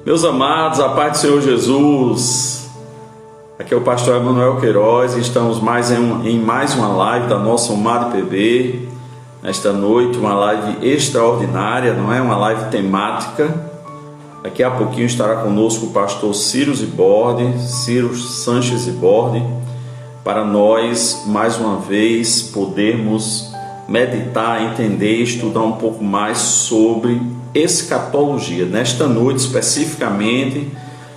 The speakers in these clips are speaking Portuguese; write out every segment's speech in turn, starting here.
Meus amados, a paz do Senhor Jesus. Aqui é o pastor Emanuel Queiroz e estamos em mais uma live da nossa UMAD PB. Nesta noite, uma live extraordinária, não é? Uma live temática. Daqui a pouquinho estará conosco o pastor Ciro Sanches Ziborde, para nós, mais uma vez, podermos meditar, entender e estudar um pouco mais sobre escatologia. Nesta noite, especificamente,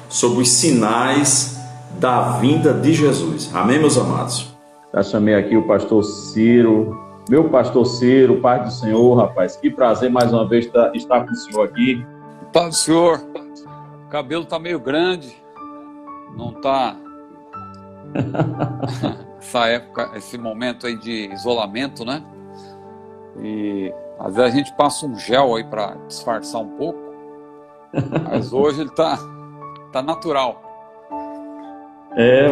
sobre os sinais da vinda de Jesus. Amém, meus amados? Já chamei aqui o pastor Ciro. Meu pastor Ciro, paz do Senhor, rapaz. Que prazer mais uma vez estar com o senhor aqui. Paz do Senhor. O cabelo tá meio grande. Não tá... Essa época, esse momento aí de isolamento, né? E às vezes a gente passa um gel aí para disfarçar um pouco, mas hoje ele tá natural.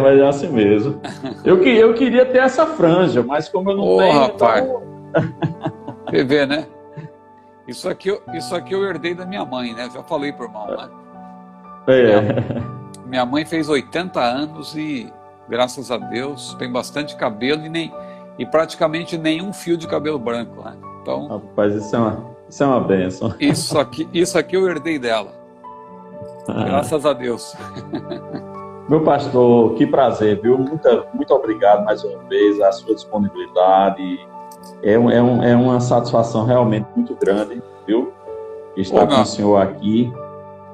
Mas é assim mesmo. Eu queria ter essa franja, mas como eu não tenho, rapaz. então... Você vê, né? Isso aqui eu herdei da minha mãe, né? Já falei pro irmão, né? Minha mãe fez 80 anos e, graças a Deus, tem bastante cabelo e praticamente nenhum fio de cabelo branco, né? Então, rapaz, isso é uma bênção. Isso aqui eu herdei dela. Graças a Deus. Meu pastor, que prazer, viu? Muito obrigado mais uma vez, a sua disponibilidade. É uma satisfação realmente muito grande, viu? Estar com o senhor aqui.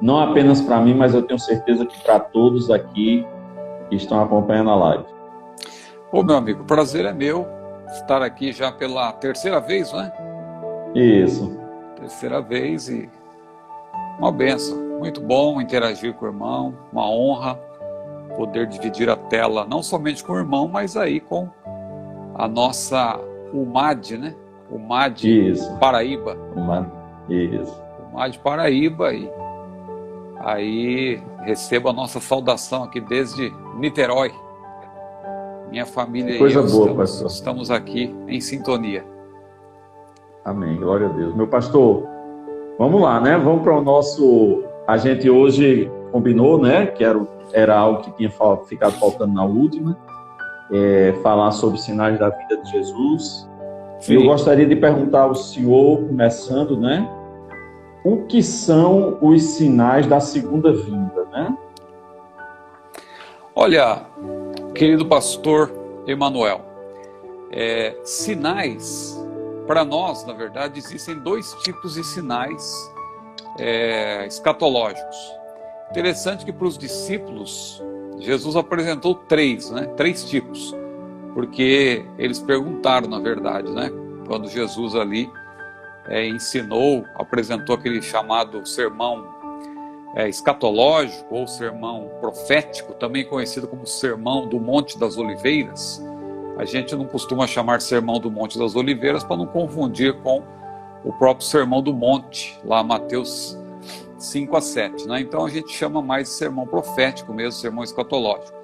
Não apenas para mim, mas eu tenho certeza que para todos aqui que estão acompanhando a live. Meu amigo, o prazer é meu estar aqui já pela terceira vez, né? Isso. Terceira vez e uma bênção. Muito bom interagir com o irmão, uma honra poder dividir a tela, não somente com o irmão, mas aí com a nossa UMAD, né? UMAD Paraíba. Isso. UMAD Paraíba e aí recebo a nossa saudação aqui desde Niterói. Minha família Coisa boa, pastor. Estamos aqui em sintonia. Amém, glória a Deus. Meu pastor, vamos lá, né? Vamos para o nosso... A gente hoje combinou, né? Que era algo que tinha ficado faltando na última. Falar sobre sinais da vida de Jesus. Sim. Eu gostaria de perguntar ao senhor, começando, né? O que são os sinais da segunda vinda, né? Olha, querido pastor Emanuel, sinais, para nós, na verdade, existem dois tipos de sinais escatológicos. Interessante que para os discípulos, Jesus apresentou três tipos, porque eles perguntaram, na verdade, né? Quando Jesus ali apresentou aquele chamado sermão escatológico ou sermão profético, também conhecido como sermão do Monte das Oliveiras. A gente não costuma chamar sermão do Monte das Oliveiras para não confundir com o próprio sermão do monte, lá Mateus 5-7, né? Então a gente chama mais de sermão profético mesmo, sermão escatológico.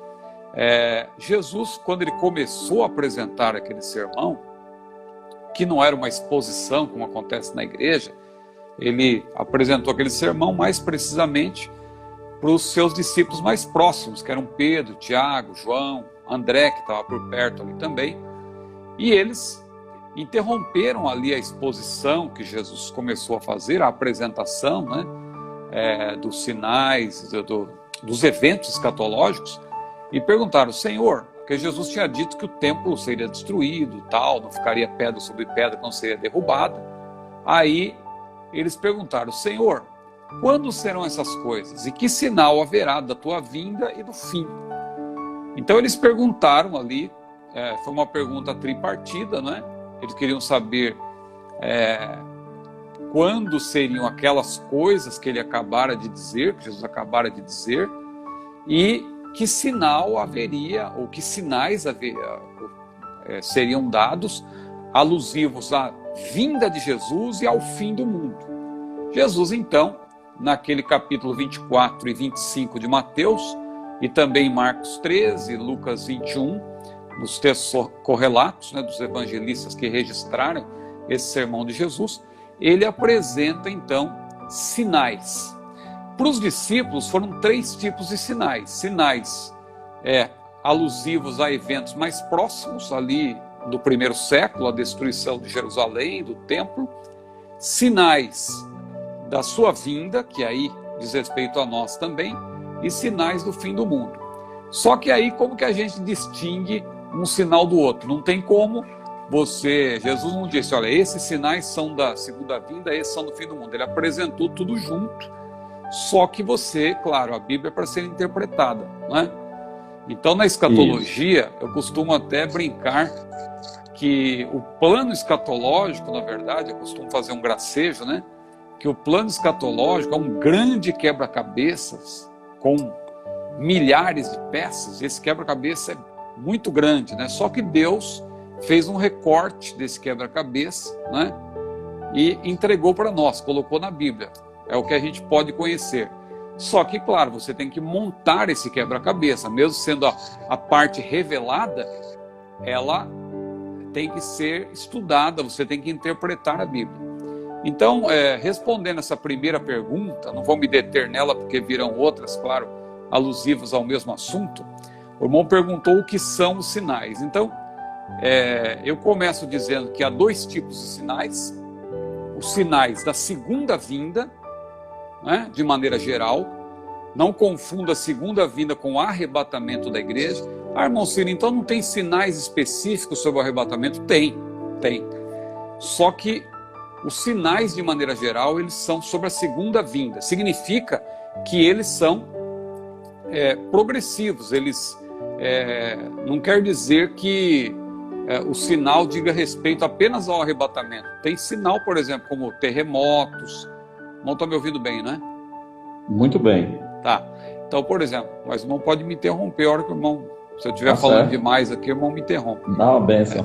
Jesus, quando ele começou a apresentar aquele sermão, que não era uma exposição como acontece na igreja, ele apresentou aquele sermão mais precisamente para os seus discípulos mais próximos, que eram Pedro, Tiago, João, André, que estava por perto ali também, e eles interromperam ali a exposição que Jesus começou a fazer, a apresentação, né, dos sinais, dos eventos escatológicos, e perguntaram: Senhor, porque Jesus tinha dito que o templo seria destruído, tal, não ficaria pedra sobre pedra, não seria derrubada. Aí eles perguntaram: Senhor, quando serão essas coisas? E que sinal haverá da tua vinda e do fim? Então eles perguntaram ali, foi uma pergunta tripartida, né? Eles queriam saber quando seriam aquelas coisas que ele acabara de dizer, que Jesus acabara de dizer, e que sinal haveria, ou que sinais seriam dados alusivos à vinda de Jesus e ao fim do mundo. Jesus, então, naquele capítulo 24 e 25 de Mateus, e também Marcos 13, Lucas 21, nos textos correlatos, né, dos evangelistas que registraram esse sermão de Jesus, ele apresenta, então, sinais. para os discípulos foram 3 tipos de sinais. Sinais alusivos a eventos mais próximos, ali do primeiro século, a destruição de Jerusalém, do templo. Sinais da sua vinda, que aí diz respeito a nós também, e sinais do fim do mundo. Só que aí como que a gente distingue um sinal do outro? Não tem como Jesus não disse, olha, esses sinais são da segunda vinda, esses são do fim do mundo. Ele apresentou tudo junto, só que claro, a Bíblia é para ser interpretada, não é? Então na escatologia, eu costumo até brincar que o plano escatológico, na verdade, eu costumo fazer um gracejo, né? Que o plano escatológico é um grande quebra-cabeças com milhares de peças. Esse quebra-cabeça é muito grande, né? Só que Deus fez um recorte desse quebra-cabeça, né? E entregou para nós, colocou na Bíblia. É o que a gente pode conhecer. Só que, claro, você tem que montar esse quebra-cabeça, mesmo sendo a parte revelada, ela tem que ser estudada, você tem que interpretar a Bíblia. Então, respondendo essa primeira pergunta, não vou me deter nela porque virão outras, claro, alusivas ao mesmo assunto. O irmão perguntou o que são os sinais. Então, eu começo dizendo que há 2 tipos de sinais. Os sinais da segunda vinda, né, de maneira geral. Não confunda a segunda vinda com o arrebatamento da igreja. Irmão Ciro, então não tem sinais específicos sobre o arrebatamento? Tem. Só que os sinais, de maneira geral, eles são sobre a segunda vinda. Significa que eles são progressivos. Eles não quer dizer que o sinal diga respeito apenas ao arrebatamento. Tem sinal, por exemplo, como terremotos. O irmão está me ouvindo bem, né? Muito bem. Tá. Então, por exemplo, mas o irmão pode me interromper a hora que o irmão... Se eu estiver falando demais aqui, o irmão me interrompe. Dá uma bênção.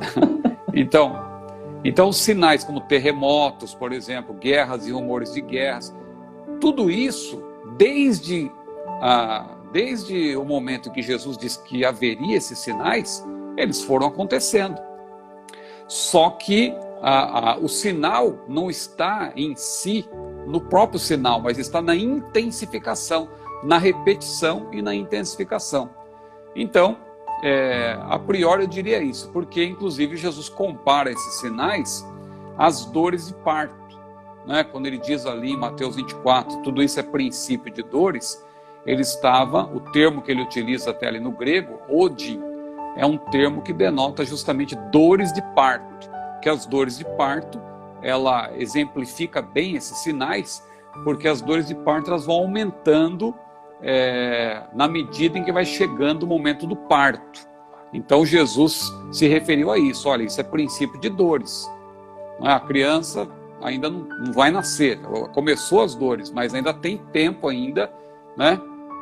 Então, sinais como terremotos, por exemplo, guerras e rumores de guerras, tudo isso, desde o momento em que Jesus disse que haveria esses sinais, eles foram acontecendo. Só que o sinal não está em si, no próprio sinal, mas está na intensificação, na repetição e na intensificação. Então, a priori eu diria isso, porque inclusive Jesus compara esses sinais às dores de parto, né? Quando ele diz ali em Mateus 24, tudo isso é princípio de dores, o termo que ele utiliza até ali no grego, odi, é um termo que denota justamente dores de parto, que as dores de parto, ela exemplifica bem esses sinais, porque as dores de parto elas vão aumentando na medida em que vai chegando o momento do parto. Então Jesus se referiu a isso, olha, isso é princípio de dores. A criança ainda não vai nascer, começou as dores, mas ainda tem tempo ainda, né?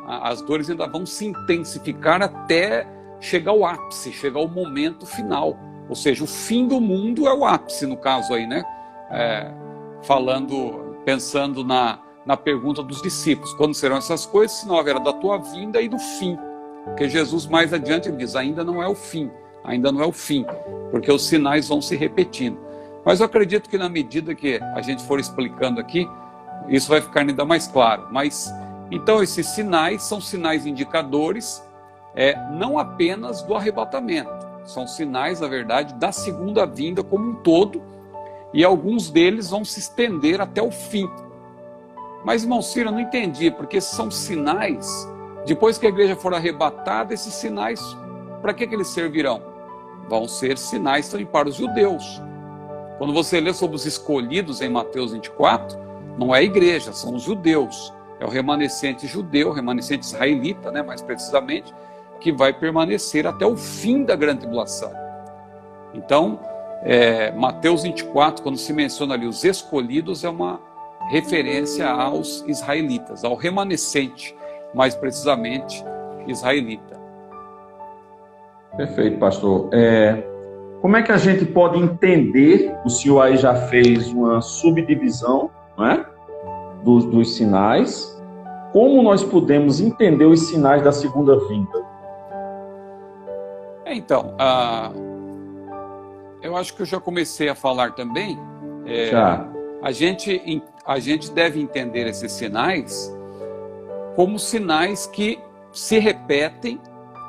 As dores ainda vão se intensificar até chegar ao ápice, chegar ao momento final. Ou seja, o fim do mundo é o ápice, no caso aí, né? Pensando na pergunta dos discípulos, quando serão essas coisas? Sinal haverá da tua vinda e do fim. Porque Jesus mais adiante ele diz, ainda não é o fim, porque os sinais vão se repetindo. Mas eu acredito que na medida que a gente for explicando aqui, isso vai ficar ainda mais claro. Mas, então esses sinais são sinais indicadores, não apenas do arrebatamento, são sinais, na verdade, da segunda vinda como um todo, e alguns deles vão se estender até o fim. Mas, irmão Ciro, eu não entendi, porque são sinais, depois que a igreja for arrebatada, esses sinais, para que eles servirão? Vão ser sinais também para os judeus. Quando você lê sobre os escolhidos em Mateus 24, não é a igreja, são os judeus. É o remanescente judeu, o remanescente israelita, né, mais precisamente, que vai permanecer até o fim da grande tribulação. Então, Mateus 24, quando se menciona ali os escolhidos, é uma referência aos israelitas, ao remanescente, mais precisamente israelita. Perfeito, pastor. Como é que a gente pode entender, o senhor aí já fez uma subdivisão, né, dos sinais, como nós podemos entender os sinais da segunda vinda? Então, eu acho que eu já comecei a falar também. Já. A gente deve entender esses sinais como sinais que se repetem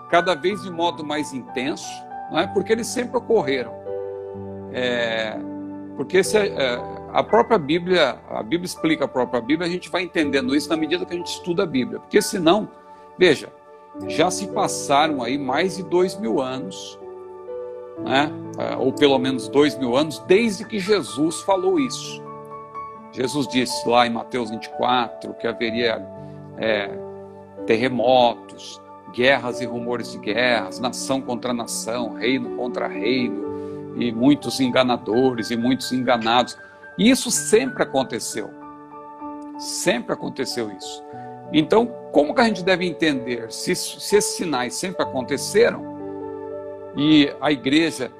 cada vez de modo mais intenso, não é? Porque eles sempre ocorreram. Porque a própria Bíblia, a Bíblia explica a própria Bíblia, a gente vai entendendo isso na medida que a gente estuda a Bíblia. Porque senão, veja, já se passaram aí mais de 2000 anos, né? Ou pelo menos 2000 anos, desde que Jesus falou isso. Jesus disse lá em Mateus 24 que haveria terremotos, guerras e rumores de guerras, nação contra nação, reino contra reino, e muitos enganadores e muitos enganados. E isso sempre aconteceu. Sempre aconteceu isso. Então, como que a gente deve entender se esses sinais sempre aconteceram e a igreja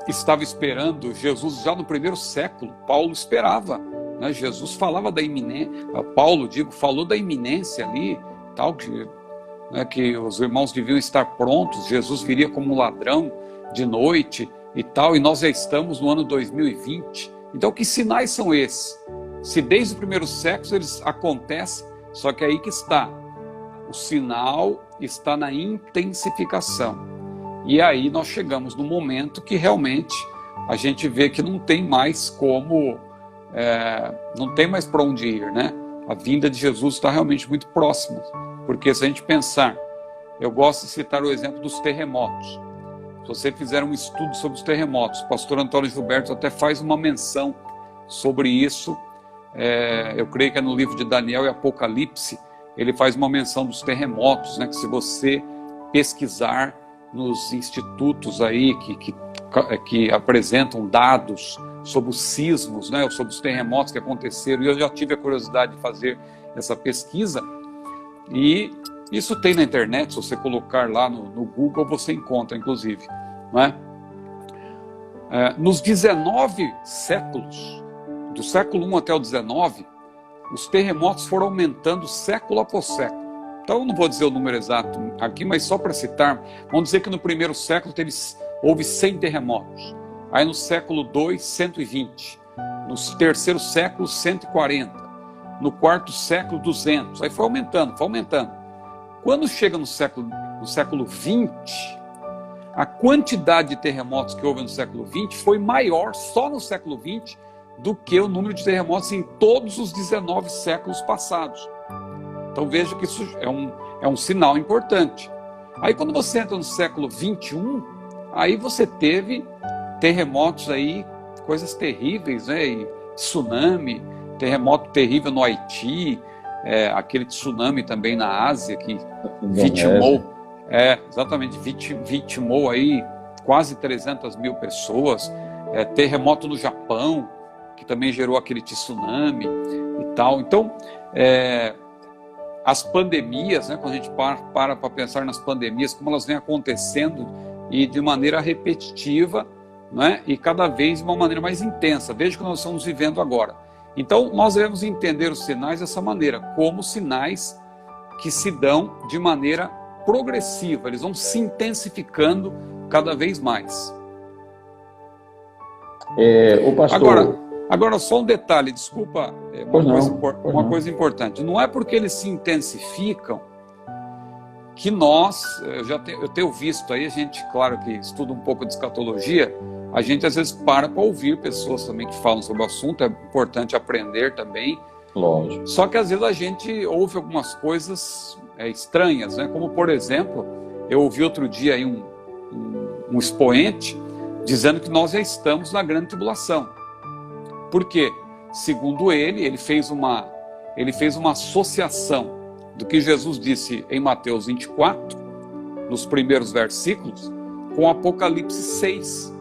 estava esperando Jesus já no primeiro século? Paulo esperava, né? Jesus falava da iminência, Paulo, falou da iminência ali, tal, que os irmãos deviam estar prontos, Jesus viria como um ladrão de noite e tal, e nós já estamos no ano 2020. Então, que sinais são esses? Se desde o primeiro século eles acontecem, só que aí que está. O sinal está na intensificação. E aí nós chegamos no momento que realmente a gente vê que não tem mais como, não tem mais para onde ir, né? A vinda de Jesus está realmente muito próxima. Porque se a gente pensar, eu gosto de citar o exemplo dos terremotos. Se você fizer um estudo sobre os terremotos, o pastor Antônio Gilberto até faz uma menção sobre isso. Eu creio que é no livro de Daniel e Apocalipse, ele faz uma menção dos terremotos, né? Que se você pesquisar nos institutos aí que apresentam dados sobre os sismos, né? Sobre os terremotos que aconteceram, e eu já tive a curiosidade de fazer essa pesquisa, e isso tem na internet, se você colocar lá no Google, você encontra, inclusive. Não é? Nos 19 séculos, do século 1 até o 19, os terremotos foram aumentando século após século. Então, eu não vou dizer o número exato aqui, mas só para citar, vamos dizer que no primeiro século houve 100 terremotos. Aí no século 2, 120. No terceiro século, 140. No quarto século, 200. Aí foi aumentando, foi aumentando. Quando chega no século 20, a quantidade de terremotos que houve no século 20 foi maior só no século 20 do que o número de terremotos em todos os 19 séculos passados. Então veja que isso é um sinal importante. Aí quando você entra no século 21, aí você teve terremotos aí, coisas terríveis, né? E tsunami, terremoto terrível no Haiti, aquele tsunami também na Ásia que vitimou, vitimou aí quase 300 mil pessoas, terremoto no Japão, que também gerou aquele tsunami e tal. Então, as pandemias, né, quando a gente para pensar nas pandemias, como elas vêm acontecendo e de maneira repetitiva, né, e cada vez de uma maneira mais intensa. Veja o que nós estamos vivendo agora. Então, nós devemos entender os sinais dessa maneira, como sinais que se dão de maneira progressiva, eles vão se intensificando cada vez mais. O pastor... Agora só um detalhe, desculpa, uma coisa importante. Não é porque eles se intensificam que nós, eu tenho visto aí, a gente, claro que estuda um pouco de escatologia, a gente às vezes para ouvir pessoas também que falam sobre o assunto, é importante aprender também. Lógico. Só que às vezes a gente ouve algumas coisas estranhas, né? Como por exemplo, eu ouvi outro dia aí um expoente dizendo que nós já estamos na grande tribulação. Por quê? Segundo ele fez uma associação do que Jesus disse em Mateus 24, nos primeiros versículos, com Apocalipse 6.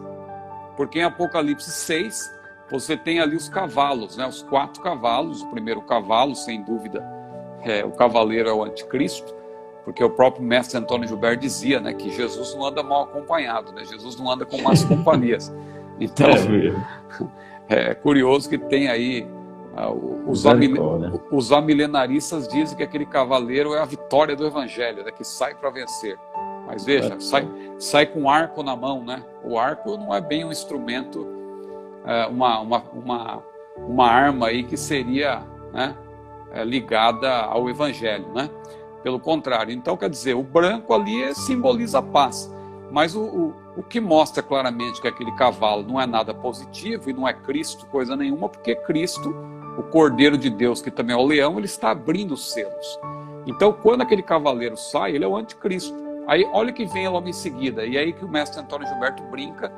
Porque em Apocalipse 6, você tem ali os cavalos, né? Os 4 cavalos. O primeiro cavalo, sem dúvida, o cavaleiro é o anticristo, porque o próprio mestre Antônio Gilberto dizia, né, que Jesus não anda mal acompanhado, né? Jesus não anda com más companhias. Então, é curioso que tem aí, os amilenaristas dizem que aquele cavaleiro é a vitória do evangelho, né, que sai para vencer. Mas veja, sai com arco na mão, né? O arco não é bem um instrumento, uma arma aí que seria, né, ligada ao evangelho, né? Pelo contrário. Então, quer dizer, o branco ali simboliza a paz. Mas o que mostra claramente que aquele cavalo não é nada positivo e não é Cristo coisa nenhuma, porque Cristo, o Cordeiro de Deus, que também é o leão, ele está abrindo os selos. Então, quando aquele cavaleiro sai, ele é o anticristo. Aí, olha que vem logo em seguida. E aí que o mestre Antônio Gilberto brinca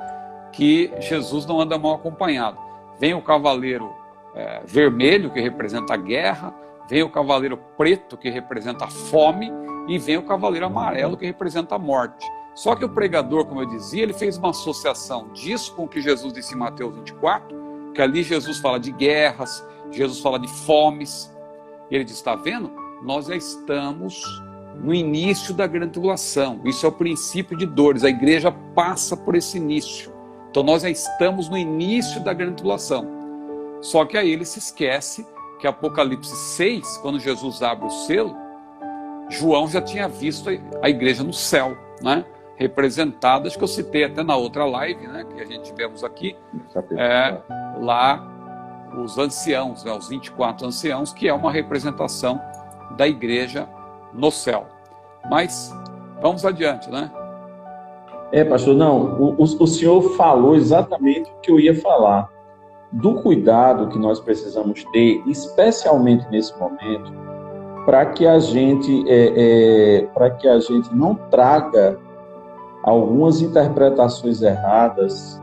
que Jesus não anda mal acompanhado. Vem o cavaleiro vermelho, que representa a guerra, vem o cavaleiro preto, que representa a fome, e vem o cavaleiro amarelo, que representa a morte. Só que o pregador, como eu dizia, ele fez uma associação disso com o que Jesus disse em Mateus 24, que ali Jesus fala de guerras, Jesus fala de fomes, e ele diz, está vendo? Nós já estamos no início da grande tribulação, isso é o princípio de dores, a igreja passa por esse início, então nós já estamos no início da grande tribulação. Só que aí ele se esquece que Apocalipse 6, quando Jesus abre o selo, João já tinha visto a igreja no céu, né? Representada, acho que eu citei até na outra live, né, que a gente vemos aqui, lá os anciãos, né, os 24 anciãos, que é uma representação da igreja no céu. Mas vamos adiante, né? Pastor, não, o senhor falou exatamente o que eu ia falar, do cuidado que nós precisamos ter, especialmente nesse momento, para que a gente não traga algumas interpretações erradas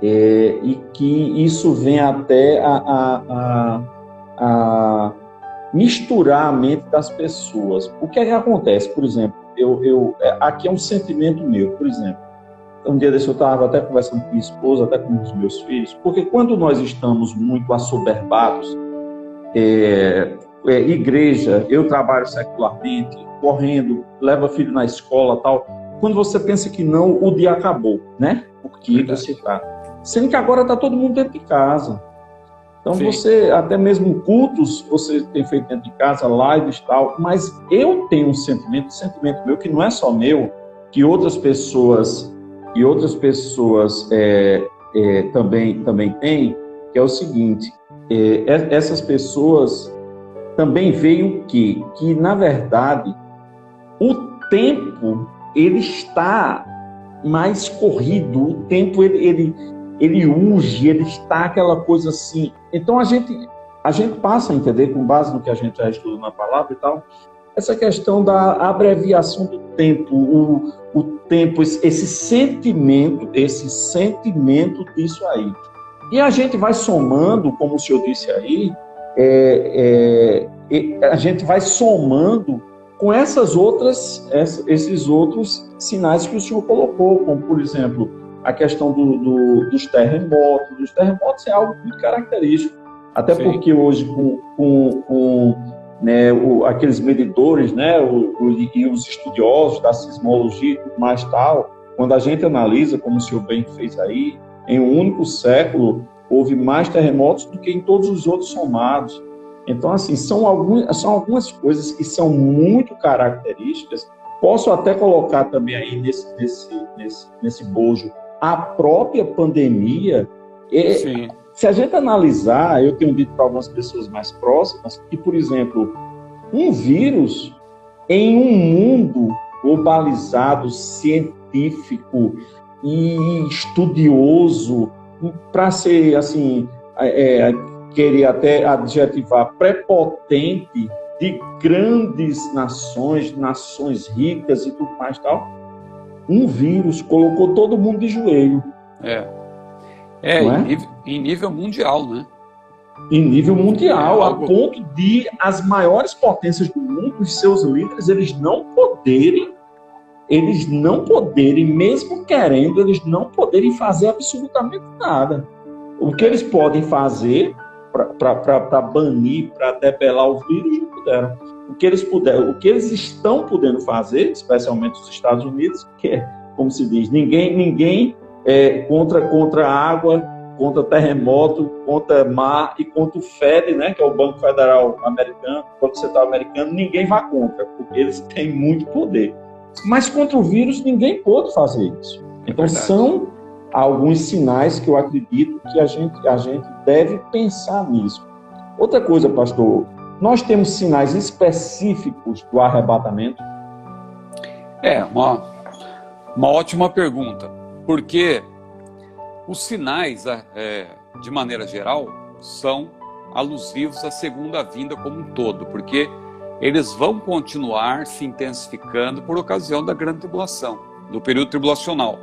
e que isso venha até a misturar a mente das pessoas. O que é que acontece? Por exemplo, aqui é um sentimento meu, por exemplo. Um dia desse eu estava até conversando com minha esposa, até com os meus filhos, porque quando nós estamos muito assoberbados, igreja, eu trabalho secularmente, correndo, leva filho na escola tal, quando você pensa que não, o dia acabou, né? Porque você está. Sendo que agora está todo mundo dentro de casa. Então você, até mesmo cultos, você tem feito dentro de casa, lives e tal, mas eu tenho um sentimento meu, que não é só meu, que outras pessoas também têm, que é o seguinte, essas pessoas também veem o quê? Que, na verdade, o tempo ele está mais corrido, o tempo ele urge, ele está aquela coisa assim. Então a gente passa a entender, com base no que a gente já estudou na palavra e tal, essa questão da abreviação do tempo, o tempo, esse sentimento disso aí. E a gente vai somando, como o senhor disse aí, a gente vai somando com esses outros sinais que o senhor colocou, como, por exemplo, a questão dos terremotos. Os terremotos é algo muito característico, até porque hoje, com aqueles medidores, né, e os estudiosos da sismologia e tudo mais tal, quando a gente analisa, como o senhor bem fez aí, em um único século, houve mais terremotos do que em todos os outros somados. Então, assim, são algumas coisas que são muito características. Posso até colocar também aí nesse bojo a própria pandemia. Se a gente analisar, eu tenho dito para algumas pessoas mais próximas que, por exemplo, um vírus em um mundo globalizado, científico e estudioso, para ser, assim, querer até adjetivar, prepotente, de grandes nações ricas e tudo mais tal, um vírus colocou todo mundo de joelho. Em nível mundial, né? Em nível mundial, a ponto de as maiores potências do mundo, os seus líderes, eles não poderem, mesmo querendo, eles não poderem fazer absolutamente nada. O que eles podem fazer para banir, para debelar o vírus, não puderam. O que eles estão podendo fazer, especialmente os Estados Unidos, que é, como se diz, ninguém contra água, contra terremoto, contra mar e contra o FED, né, que é o Banco Federal Americano, Banco Central Americano, ninguém vai contra, porque eles têm muito poder. Mas contra o vírus, ninguém pôde fazer isso. Então, são alguns sinais que eu acredito que a gente deve pensar nisso. Outra coisa, pastor, nós temos sinais específicos do arrebatamento? É uma ótima pergunta, porque os sinais, de maneira geral, são alusivos à segunda vinda como um todo, porque eles vão continuar se intensificando por ocasião da grande tribulação, do período tribulacional.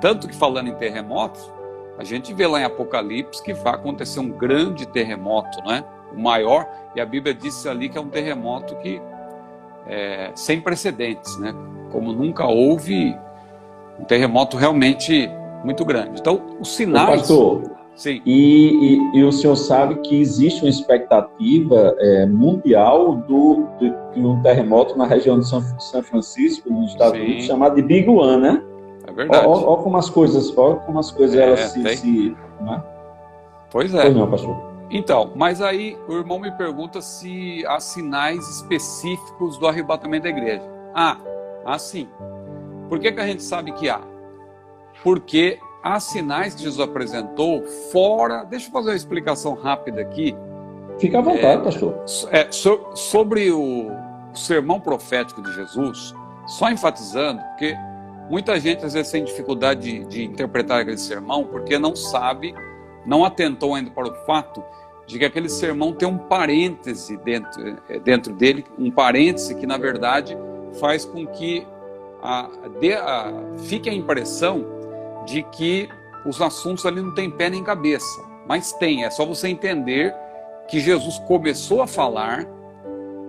Tanto que, falando em terremotos, a gente vê lá em Apocalipse que vai acontecer um grande terremoto, né? O maior, e a Bíblia disse ali que é um terremoto que sem precedentes, né? Como nunca houve um terremoto realmente muito grande. Então, os sinais... Pastor, sim. E o senhor sabe que existe uma expectativa mundial de um terremoto na região de São Francisco, nos Estados Unidos, chamado de Big One, né? É verdade. Olha como as coisas elas se né? Pois é. Pois não, pastor. Então, mas aí o irmão me pergunta se há sinais específicos do arrebatamento da igreja. Há sim. Por que a gente sabe que há? Porque há sinais que Jesus apresentou fora... Deixa eu fazer uma explicação rápida aqui. Fica à vontade, pastor. Sobre o sermão profético de Jesus, só enfatizando, porque muita gente às vezes tem dificuldade de interpretar aquele sermão porque não sabe, não atentou ainda para o fato de que aquele sermão tem um parêntese dentro dele, um parêntese que na verdade faz com que fique a impressão de que os assuntos ali não têm pé nem cabeça, mas tem, é só você entender que Jesus começou a falar.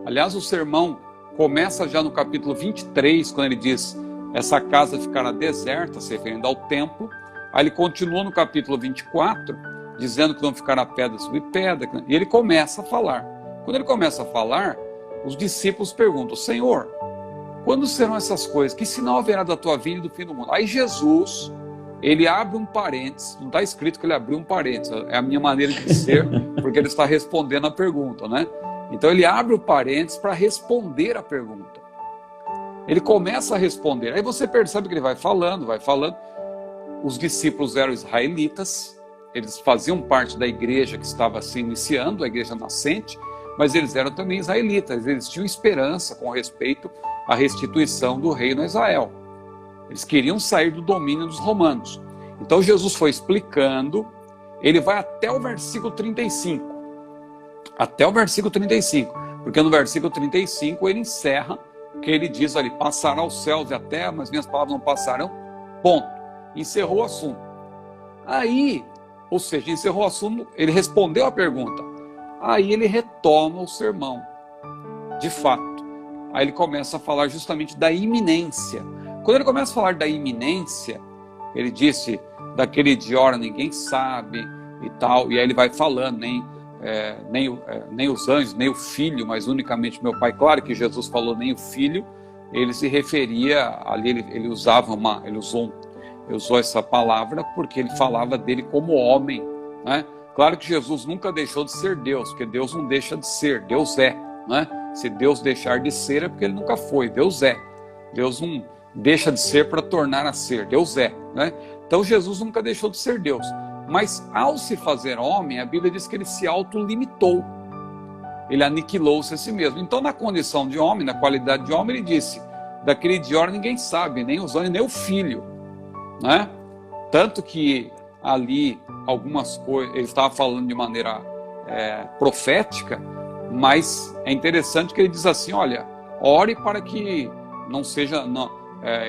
Aliás, o sermão começa já no capítulo 23, quando ele diz: essa casa ficará deserta, se referindo ao templo. Aí ele continua no capítulo 24, dizendo que não ficará pedra sobre pedra, e ele começa a falar. Quando ele começa a falar, os discípulos perguntam: Senhor, quando serão essas coisas? Que sinal haverá da tua vinda e do fim do mundo? Aí Jesus, ele abre um parênteses, não está escrito que ele abriu um parênteses, é a minha maneira de dizer, porque ele está respondendo a pergunta, né? Então ele abre o parênteses para responder a pergunta. Ele começa a responder, aí você percebe que ele vai falando. Os discípulos eram israelitas, eles faziam parte da igreja que estava se iniciando, a igreja nascente, mas eles eram também israelitas, eles tinham esperança com respeito à restituição do reino a Israel. Eles queriam sair do domínio dos romanos. Então Jesus foi explicando, ele vai até o versículo 35. Até o versículo 35. Porque no versículo 35 ele encerra, que ele diz ali: passará os céus e a terra, mas minhas palavras não passarão. Ponto. Encerrou o assunto. Aí, ou seja, encerrou o assunto, ele respondeu a pergunta. Aí ele retoma o sermão. De fato. Aí ele começa a falar justamente da iminência. Quando ele começa a falar da iminência, ele disse: daquele dia hora ninguém sabe e tal. E aí ele vai falando, nem os anjos, nem o filho, mas unicamente meu pai. Claro que Jesus falou nem o filho, ele se referia, ali ele usou essa palavra porque ele falava dele como homem, né? Claro que Jesus nunca deixou de ser Deus, porque Deus não deixa de ser, Deus é, né? Se Deus deixar de ser é porque ele nunca foi, Deus é. Deus não deixa de ser para tornar a ser, Deus é, né? Então Jesus nunca deixou de ser Deus, mas ao se fazer homem, a Bíblia diz que ele se autolimitou, ele aniquilou-se a si mesmo. Então, na condição de homem, na qualidade de homem, ele disse: daquele dia hora ninguém sabe, nem os anjos, nem o filho, né? Tanto que ali algumas coisas ele estava falando de maneira profética, mas é interessante que ele diz assim: olha, ore para que não seja,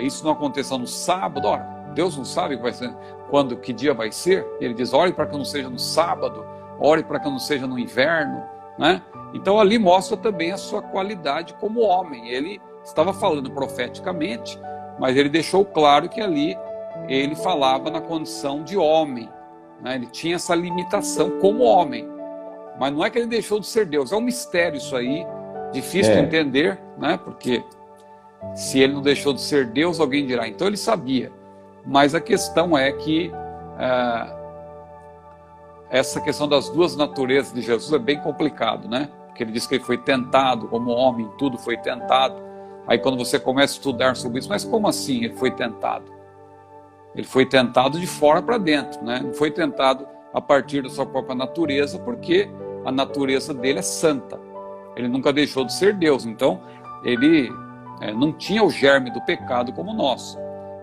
isso não aconteça no sábado. Ora, Deus não sabe que vai ser, que dia vai ser. Ele diz: ore para que não seja no sábado, ore para que não seja no inverno, né? Então ali mostra também a sua qualidade como homem. Ele estava falando profeticamente, mas ele deixou claro que ali ele falava na condição de homem, né? Ele tinha essa limitação como homem, mas não é que ele deixou de ser Deus. É um mistério isso aí, difícil de entender, né? Porque se ele não deixou de ser Deus, alguém dirá, então ele sabia. Mas a questão é que essa questão das duas naturezas de Jesus é bem complicado, né? Porque ele diz que ele foi tentado como homem, tudo foi tentado. Aí quando você começa a estudar sobre isso, mas como assim ele foi tentado? Ele foi tentado de fora para dentro, né? Não foi tentado a partir da sua própria natureza, porque a natureza dele é santa. Ele nunca deixou de ser Deus. Então, ele não tinha o germe do pecado como nós.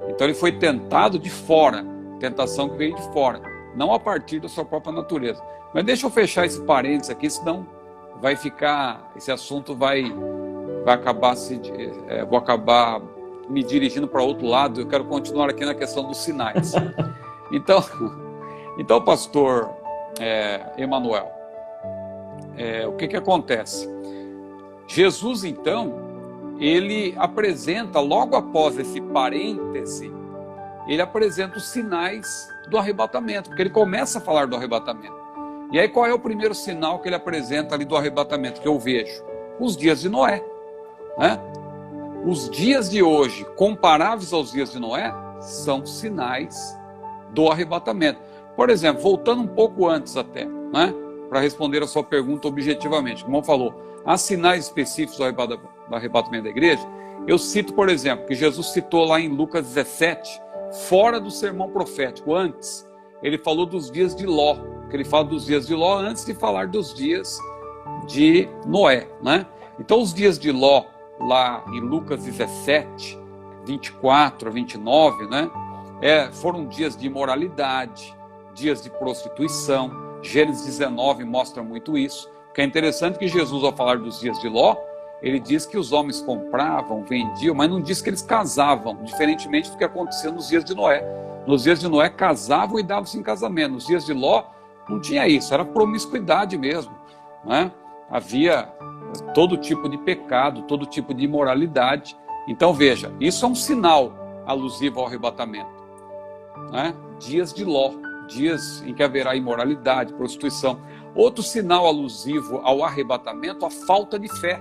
Então, ele foi tentado de fora, tentação que veio de fora, não a partir da sua própria natureza. Mas deixa eu fechar esse parênteses aqui, senão vai ficar, esse assunto vai acabar vou acabar me dirigindo para outro lado. Eu quero continuar aqui na questão dos sinais. Então pastor Emanuel, o que acontece? Jesus, então, ele apresenta, logo após esse parêntese, ele apresenta os sinais do arrebatamento, porque ele começa a falar do arrebatamento. E aí qual é o primeiro sinal que ele apresenta ali do arrebatamento, que eu vejo? Os dias de Noé, né? Os dias de hoje, comparáveis aos dias de Noé, são sinais do arrebatamento. Por exemplo, voltando um pouco antes até, né? Para responder a sua pergunta objetivamente, como falou, há sinais específicos do arrebatamento da igreja. Eu cito, por exemplo, que Jesus citou lá em Lucas 17, fora do sermão profético, antes, ele falou dos dias de Ló, que ele fala dos dias de Ló antes de falar dos dias de Noé, né? Então, os dias de Ló, lá em Lucas 17, 24 a 29, né? Foram dias de imoralidade, dias de prostituição. Gênesis 19 mostra muito isso. O que é interessante que Jesus, ao falar dos dias de Ló, ele diz que os homens compravam, vendiam, mas não diz que eles casavam, diferentemente do que acontecia nos dias de Noé. Nos dias de Noé casavam e davam-se em casamento. Nos dias de Ló não tinha isso, era promiscuidade mesmo, né? Havia todo tipo de pecado, todo tipo de imoralidade. Então veja, isso é um sinal alusivo ao arrebatamento, né? Dias de Ló, dias em que haverá imoralidade, prostituição. Outro sinal alusivo ao arrebatamento, a falta de fé.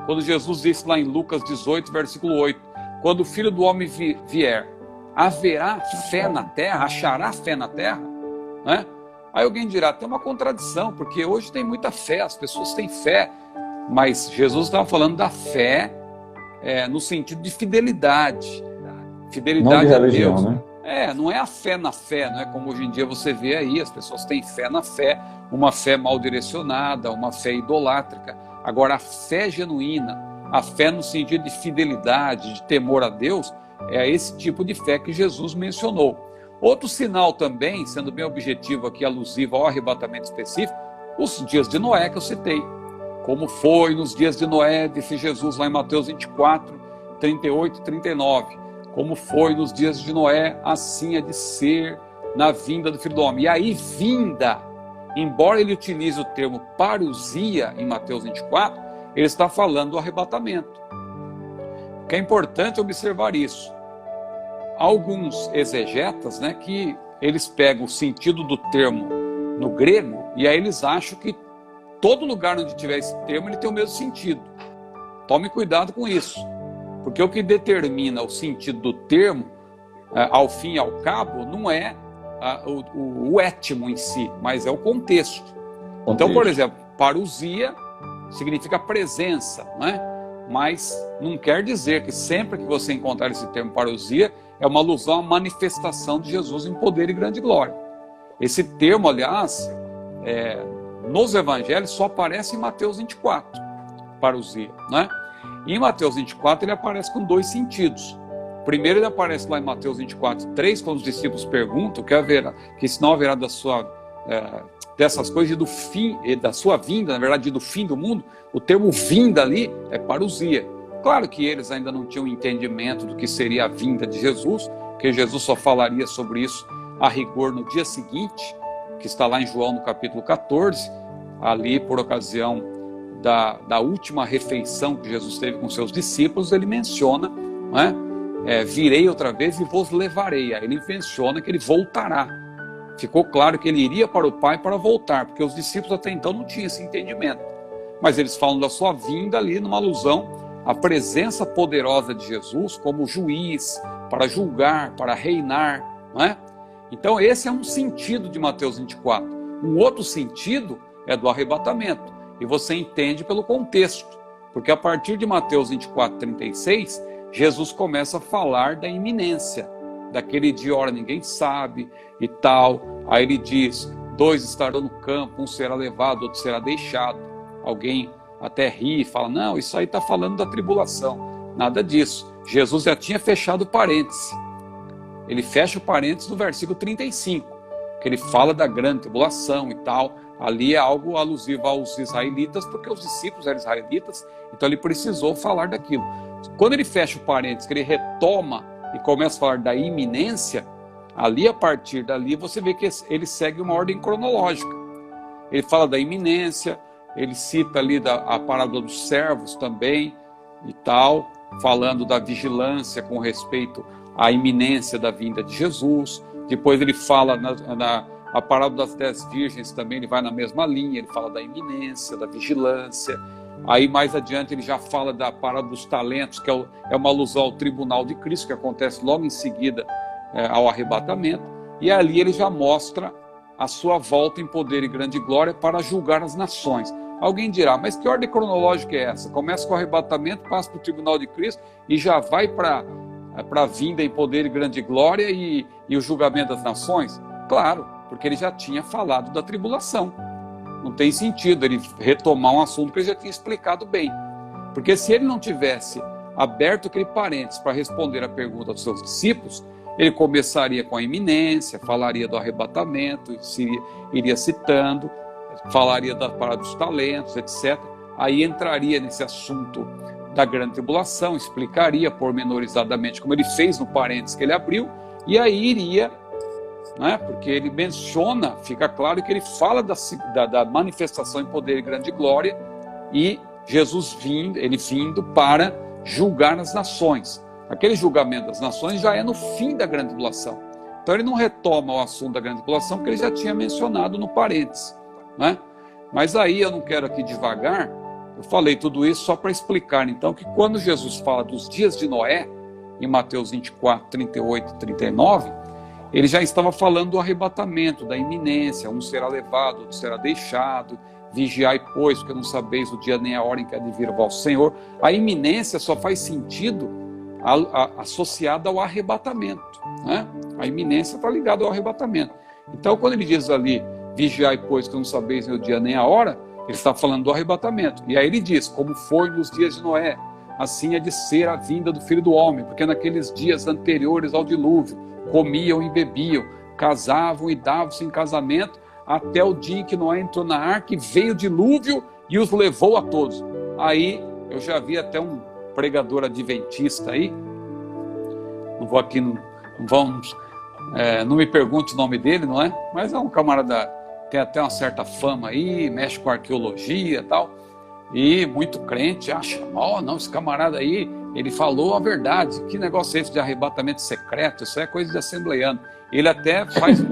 Quando Jesus disse lá em Lucas 18, versículo 8, quando o Filho do Homem vier, haverá fé na terra, achará fé na terra, né? Aí alguém dirá, tem uma contradição, porque hoje tem muita fé, as pessoas têm fé, mas Jesus estava falando da fé no sentido de fidelidade, fidelidade não de religião, a Deus. Né? Não é a fé na fé, não é como hoje em dia você vê aí, as pessoas têm fé na fé, uma fé mal direcionada, uma fé idolátrica. Agora, a fé genuína, a fé no sentido de fidelidade, de temor a Deus, é esse tipo de fé que Jesus mencionou. Outro sinal também, sendo bem objetivo aqui, alusivo ao arrebatamento específico, os dias de Noé que eu citei. Como foi nos dias de Noé, disse Jesus lá em Mateus 24, 38 e 39. Como foi nos dias de Noé, assim é de ser na vinda do Filho do Homem. E aí, vinda, embora ele utilize o termo parousia em Mateus 24, ele está falando do arrebatamento. Que é importante observar isso. Alguns exegetas, né, que eles pegam o sentido do termo no grego e aí eles acham que todo lugar onde tiver esse termo ele tem o mesmo sentido. Tome cuidado com isso, porque o que determina o sentido do termo, ao fim e ao cabo, não é o étimo em si, mas é o contexto. Então, por exemplo, parousia significa presença, né? Mas não quer dizer que sempre que você encontrar esse termo parousia, é uma alusão à manifestação de Jesus em poder e grande glória. Esse termo, aliás, nos evangelhos só aparece em Mateus 24, parousia, né? E em Mateus 24 ele aparece com dois sentidos. Primeiro ele aparece lá em Mateus 24, 3, quando os discípulos perguntam que sinal haverá dessas coisas e do fim, e da sua vinda, na verdade do fim do mundo. O termo vinda ali é parousia. Claro que eles ainda não tinham entendimento do que seria a vinda de Jesus, porque Jesus só falaria sobre isso a rigor no dia seguinte, que está lá em João no capítulo 14, ali por ocasião da última refeição que Jesus teve com seus discípulos, ele menciona, né, virei outra vez e vos levarei. Aí ele menciona que ele voltará. Ficou claro que ele iria para o Pai para voltar, porque os discípulos até então não tinham esse entendimento. Mas eles falam da sua vinda ali numa alusão à presença poderosa de Jesus como juiz, para julgar, para reinar, não é? Então esse é um sentido de Mateus 24. Um outro sentido é do arrebatamento. E você entende pelo contexto. Porque a partir de Mateus 24, 36, Jesus começa a falar da iminência. Daquele dia, hora ninguém sabe e tal. Aí ele diz, 2 estarão no campo, um será levado, outro será deixado. Alguém até ri e fala, não, isso aí está falando da tribulação. Nada disso. Jesus já tinha fechado o parêntese. Ele fecha o parêntese no versículo 35, que ele fala da grande tribulação e tal. Ali é algo alusivo aos israelitas, porque os discípulos eram israelitas, então ele precisou falar daquilo. Quando ele fecha o parênteses, que ele retoma e começa a falar da iminência, ali, a partir dali, você vê que ele segue uma ordem cronológica. Ele fala da iminência, ele cita ali a parábola dos servos também e tal, falando da vigilância com respeito à iminência da vinda de Jesus. Depois ele fala a parábola das 10 virgens também, ele vai na mesma linha, ele fala da iminência, da vigilância. Aí mais adiante ele já fala da parábola dos talentos, que é uma alusão ao tribunal de Cristo, que acontece logo em seguida ao arrebatamento. E ali ele já mostra a sua volta em poder e grande glória para julgar as nações. Alguém dirá, mas que ordem cronológica é essa? Começa com o arrebatamento, passa para o tribunal de Cristo e já vai para a vinda em poder e grande glória e o julgamento das nações? Claro, porque ele já tinha falado da tribulação. Não tem sentido ele retomar um assunto que ele já tinha explicado bem. Porque se ele não tivesse aberto aquele parênteses para responder a pergunta dos seus discípulos, ele começaria com a iminência, falaria do arrebatamento, iria citando, falaria da parábola dos talentos, etc. Aí entraria nesse assunto da grande tribulação, explicaria pormenorizadamente, como ele fez no parênteses que ele abriu, e aí iria, né, porque ele menciona, fica claro que ele fala da manifestação em poder e grande glória, e Jesus vindo para julgar as nações. Aquele julgamento das nações já é no fim da grande tribulação. Então ele não retoma o assunto da grande tribulação, porque ele já tinha mencionado no parênteses, né? Mas aí eu não quero aqui devagar, eu falei tudo isso só para explicar, então, que quando Jesus fala dos dias de Noé, em Mateus 24, 38 e 39, ele já estava falando do arrebatamento, da iminência, um será levado, outro será deixado, vigiai, pois, porque não sabeis o dia nem a hora em que há de vir o vosso Senhor. A iminência só faz sentido associada ao arrebatamento, né? A iminência está ligada ao arrebatamento. Então, quando ele diz ali, vigiai, pois, que não sabeis nem o dia nem a hora, ele está falando do arrebatamento. E aí ele diz, como foi nos dias de Noé, assim é de ser a vinda do Filho do Homem, porque naqueles dias anteriores ao dilúvio, comiam e bebiam, casavam e davam-se em casamento, até o dia em que Noé entrou na arca e veio o dilúvio e os levou a todos. Aí eu já vi até um pregador adventista aí, não vou aqui, não me pergunte o nome dele, não é? Mas é um camarada, tem até uma certa fama aí, mexe com arqueologia e tal, e muito crente acha, não, esse camarada aí, ele falou a verdade, que negócio é esse de arrebatamento secreto, isso é coisa de assembleiano. Ele até faz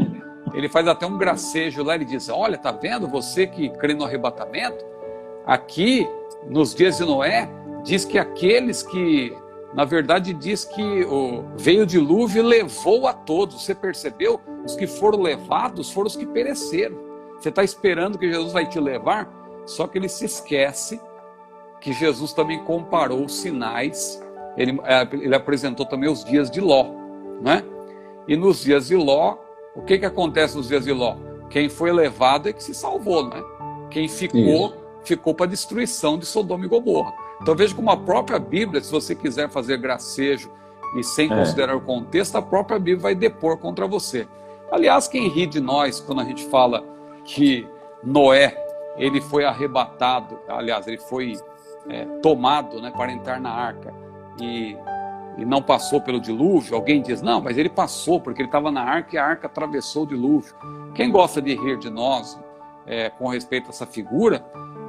até um gracejo lá, ele diz, olha, tá vendo, você que crê no arrebatamento, aqui, nos dias de Noé, diz que aqueles que, na verdade, diz que veio o dilúvio e levou a todos. Você percebeu? Os que foram levados foram os que pereceram. Você está esperando que Jesus vai te levar? Só que ele se esquece que Jesus também comparou os sinais. Ele apresentou também os dias de Ló, né? E nos dias de Ló, o que acontece nos dias de Ló? Quem foi levado é que se salvou, né? Quem ficou para a destruição de Sodoma e Gomorra. Então veja como a própria Bíblia, se você quiser fazer gracejo e sem considerar o contexto, a própria Bíblia vai depor contra você. Aliás, quem ri de nós quando a gente fala que Noé, ele foi arrebatado, aliás, ele foi tomado, né, para entrar na arca e não passou pelo dilúvio, alguém diz, não, mas ele passou porque ele estava na arca e a arca atravessou o dilúvio. Quem gosta de rir de nós com respeito a essa figura,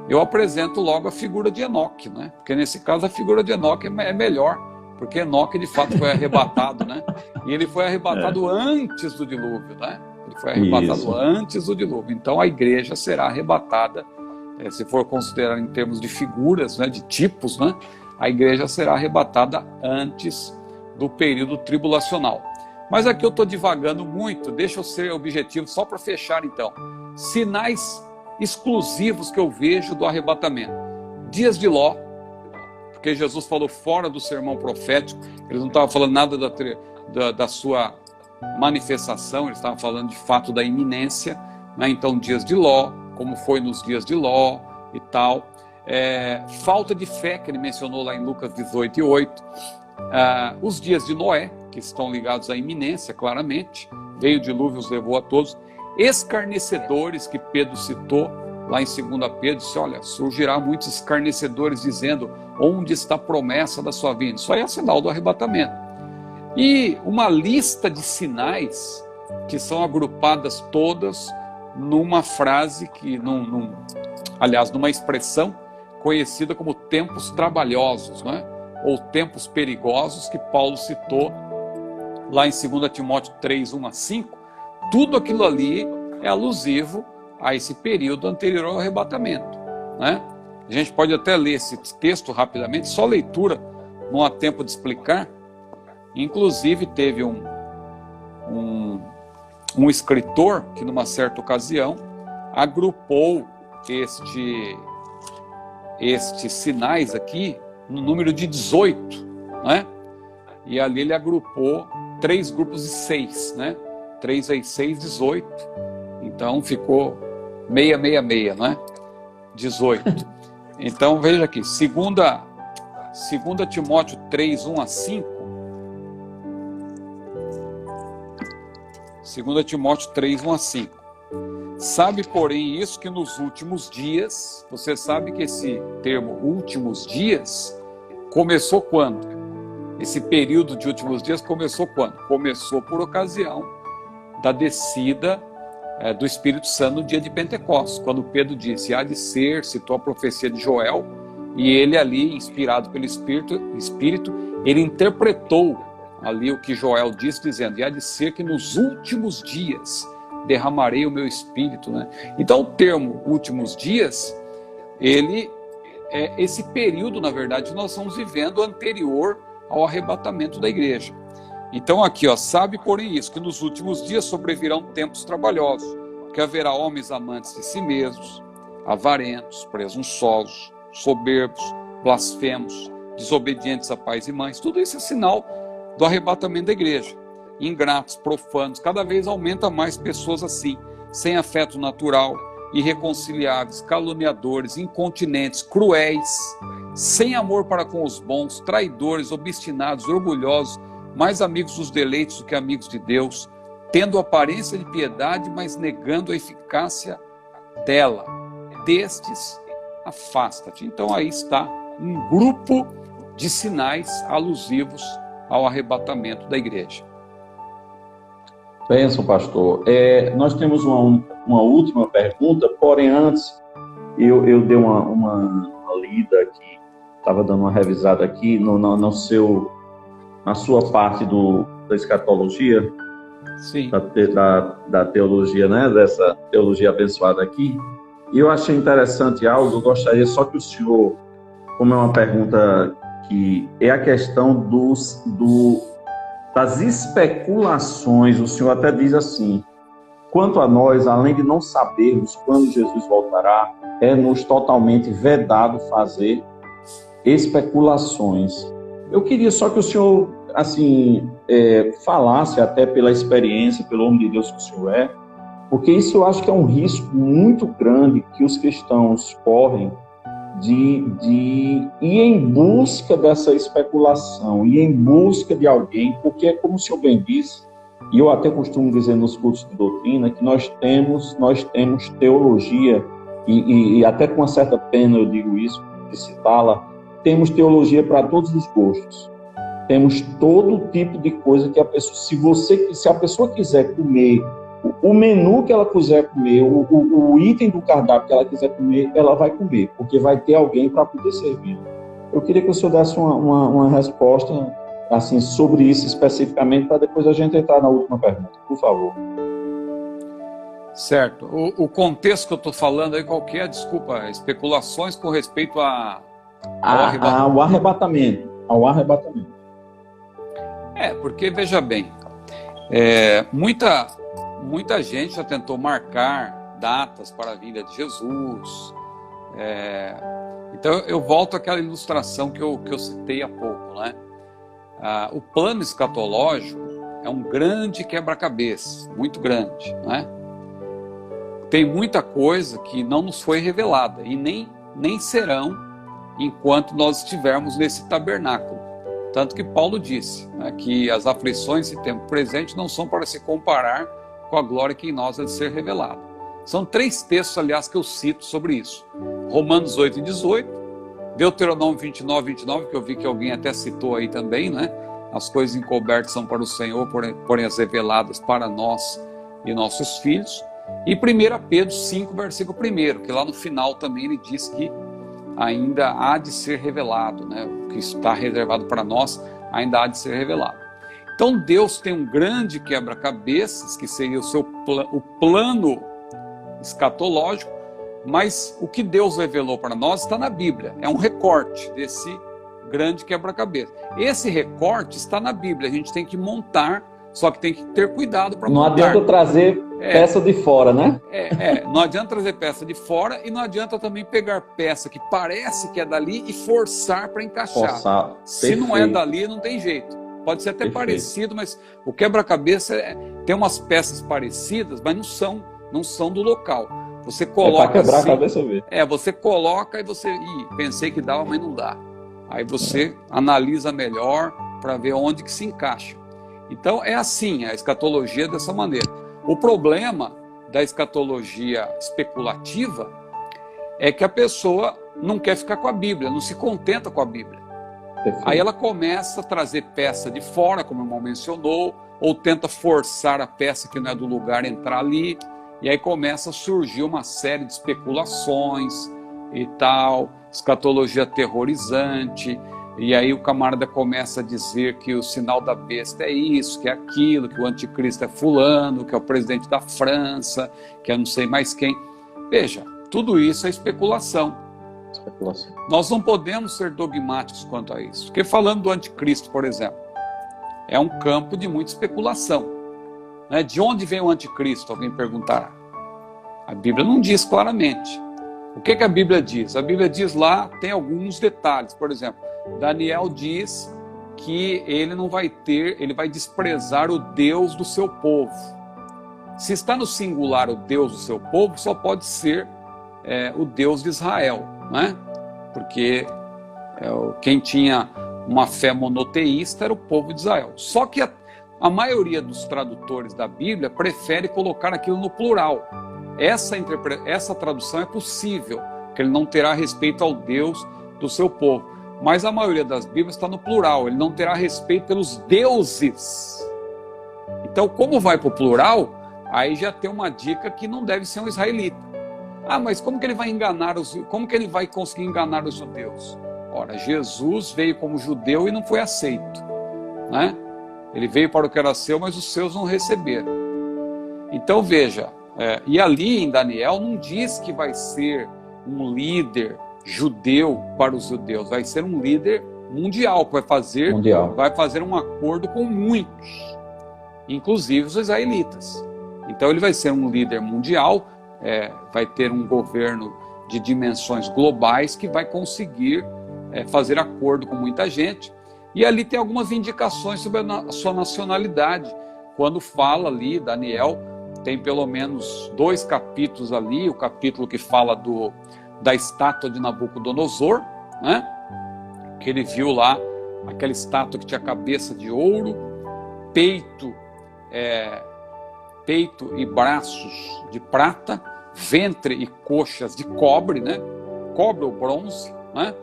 eu apresento logo a figura de Enoque, né? Porque nesse caso a figura de Enoque é melhor, porque Enoque de fato foi arrebatado, né? E ele foi arrebatado antes do dilúvio, né? Ele foi arrebatado antes do dilúvio. Então a igreja será arrebatada, se for considerar em termos de figuras, né, de tipos, né? A igreja será arrebatada antes do período tribulacional. Mas aqui eu estou divagando muito, deixa eu ser objetivo só para fechar então. Sinais exclusivos que eu vejo do arrebatamento. Dias de Ló, porque Jesus falou fora do sermão profético, ele não estava falando nada da sua manifestação, ele estava falando de fato da iminência, né? Então dias de Ló, como foi nos dias de Ló e tal. falta de fé, que ele mencionou lá em Lucas 18:8, os dias de Noé, que estão ligados à iminência, claramente, veio o dilúvio, os levou a todos, escarnecedores, que Pedro citou lá em 2 Pedro, disse, olha, surgirá muitos escarnecedores dizendo, onde está a promessa da sua vinda? Isso aí é sinal do arrebatamento. E uma lista de sinais que são agrupadas todas numa frase, aliás, numa expressão conhecida como tempos trabalhosos, né? Ou tempos perigosos, que Paulo citou lá em 2 Timóteo 3:1-5. Tudo aquilo ali é alusivo a esse período anterior ao arrebatamento, né? A gente pode até ler esse texto rapidamente, só leitura não há tempo de explicar. Inclusive teve um escritor que numa certa ocasião agrupou estes sinais aqui no número de 18, né? E ali ele agrupou 3 grupos de 6, né? 3 vezes 6, 18. Então ficou 666, né? 18. Então veja aqui, 2 Timóteo 3:1-5. 2 Timóteo 3:1-5. Sabe, porém, isso, que nos últimos dias, você sabe que esse termo últimos dias começou quando? Esse período de últimos dias começou quando? Começou por ocasião da descida do Espírito Santo no dia de Pentecostes, quando Pedro disse, há de ser, citou a profecia de Joel, e ele ali, inspirado pelo Espírito, ele interpretou ali o que Joel disse, dizendo, e há de ser que nos últimos dias derramarei o meu Espírito, né? Então o termo últimos dias, ele é esse período, na verdade, que nós estamos vivendo anterior ao arrebatamento da igreja. Então aqui, sabe, porém, isso, que nos últimos dias sobrevirão tempos trabalhosos, que haverá homens amantes de si mesmos, avarentos, presunçosos, soberbos, blasfemos, desobedientes a pais e mães. Tudo isso é sinal do arrebatamento da igreja. Ingratos, profanos, cada vez aumenta mais pessoas assim, sem afeto natural, irreconciliáveis, caluniadores, incontinentes, cruéis, sem amor para com os bons, traidores, obstinados, orgulhosos, mais amigos dos deleites do que amigos de Deus, tendo aparência de piedade, mas negando a eficácia dela. Destes, afasta-te. Então aí está um grupo de sinais alusivos ao arrebatamento da igreja. Benção, pastor. Nós temos uma última pergunta, porém antes eu dei uma lida aqui, estava dando uma revisada aqui na sua parte da escatologia, sim, da teologia, né? Dessa teologia abençoada aqui. E eu achei interessante algo, eu gostaria só que o senhor, como é uma pergunta que é a questão das especulações, o senhor até diz assim, quanto a nós, além de não sabermos quando Jesus voltará, é-nos totalmente vedado fazer especulações. Eu queria só que o senhor, assim, falasse até pela experiência, pelo homem de Deus que o senhor é, porque isso eu acho que é um risco muito grande que os cristãos correm de ir em busca dessa especulação, ir em busca de alguém, porque é como o senhor bem disse, e eu até costumo dizer nos cursos de doutrina, que nós temos teologia, e até com uma certa pena eu digo isso, de citá-la, temos teologia para todos os gostos. Temos todo tipo de coisa que a pessoa, se a pessoa quiser comer, o menu que ela quiser comer, o item do cardápio que ela quiser comer, ela vai comer, porque vai ter alguém para poder servir. Eu queria que o senhor desse uma resposta assim, sobre isso especificamente, para depois a gente entrar na última pergunta, por favor. Certo. O contexto que eu estou falando aí, qual que é? Desculpa, especulações com respeito ao arrebatamento. Ao arrebatamento. Porque, veja bem, muita gente já tentou marcar datas para a vinda de Jesus. Então, eu volto àquela ilustração que eu citei há pouco, né? O plano escatológico é um grande quebra-cabeça, muito grande, né? Tem muita coisa que não nos foi revelada e nem nem serão enquanto nós estivermos nesse tabernáculo. Tanto que Paulo disse, né, que as aflições desse tempo presente não são para se comparar com a glória que em nós há de ser revelada. São 3 textos, aliás, que eu cito sobre isso. Romanos 8 e 18, Deuteronômio 29, 29, que eu vi que alguém até citou aí também, né? As coisas encobertas são para o Senhor, porém as reveladas para nós e nossos filhos. E 1 Pedro 5, versículo 1, que lá no final também ele diz que ainda há de ser revelado, né? O que está reservado para nós ainda há de ser revelado. Então Deus tem um grande quebra-cabeças, que seria o plano escatológico, mas o que Deus revelou para nós está na Bíblia. É um recorte desse grande quebra-cabeça. Esse recorte está na Bíblia, a gente tem que montar, só que tem que ter cuidado para montar. Não adianta trazer peça de fora, né? Não adianta trazer peça de fora e não adianta também pegar peça que parece que é dali e forçar para encaixar. Se não é dali, não tem jeito. Pode ser até parecido, mas o quebra-cabeça tem umas peças parecidas, mas não são do local. Você coloca para quebrar assim, a cabeça ver. Você coloca e você... pensei que dava, mas não dá. Aí você analisa melhor para ver onde que se encaixa. Então é assim, a escatologia é dessa maneira. O problema da escatologia especulativa é que a pessoa não quer ficar com a Bíblia, não se contenta com a Bíblia. Perfeito. Aí ela começa a trazer peça de fora, como o irmão mencionou, ou tenta forçar a peça que não é do lugar entrar ali, e aí começa a surgir uma série de especulações e tal, escatologia aterrorizante, e aí o camarada começa a dizer que o sinal da besta é isso, que é aquilo, que o anticristo é fulano, que é o presidente da França, que é não sei mais quem. Veja, tudo isso é especulação. Nós não podemos ser dogmáticos quanto a isso. Porque falando do anticristo, por exemplo, é um campo de muita especulação. Né? De onde vem o anticristo? Alguém perguntará. A Bíblia não diz claramente. O que a Bíblia diz? A Bíblia diz lá, tem alguns detalhes. Por exemplo, Daniel diz que ele vai desprezar o Deus do seu povo. Se está no singular o Deus do seu povo, só pode ser o Deus de Israel, né? Porque quem tinha uma fé monoteísta era o povo de Israel. Só que a maioria dos tradutores da Bíblia prefere colocar aquilo no plural. Essa tradução é possível, que ele não terá respeito ao Deus do seu povo. Mas a maioria das Bíblias está no plural, ele não terá respeito pelos deuses. Então, como vai para o plural, aí já tem uma dica que não deve ser um israelita. Mas como que ele vai como que ele vai conseguir enganar os judeus? Ora, Jesus veio como judeu e não foi aceito, né? Ele veio para o que era seu, mas os seus não receberam. Então veja, e ali em Daniel não diz que vai ser um líder judeu para os judeus, vai ser um líder mundial, que vai fazer um acordo com muitos, inclusive os israelitas. Então ele vai ser um líder mundial, vai ter um governo de dimensões globais que vai conseguir fazer acordo com muita gente. E ali tem algumas indicações sobre a sua nacionalidade. Quando fala ali, Daniel, tem pelo menos 2 capítulos ali, o capítulo que fala da estátua de Nabucodonosor, né? Que ele viu lá aquela estátua que tinha cabeça de ouro, peito e braços de prata, ventre e coxas de cobre, né? Cobre ou bronze, né?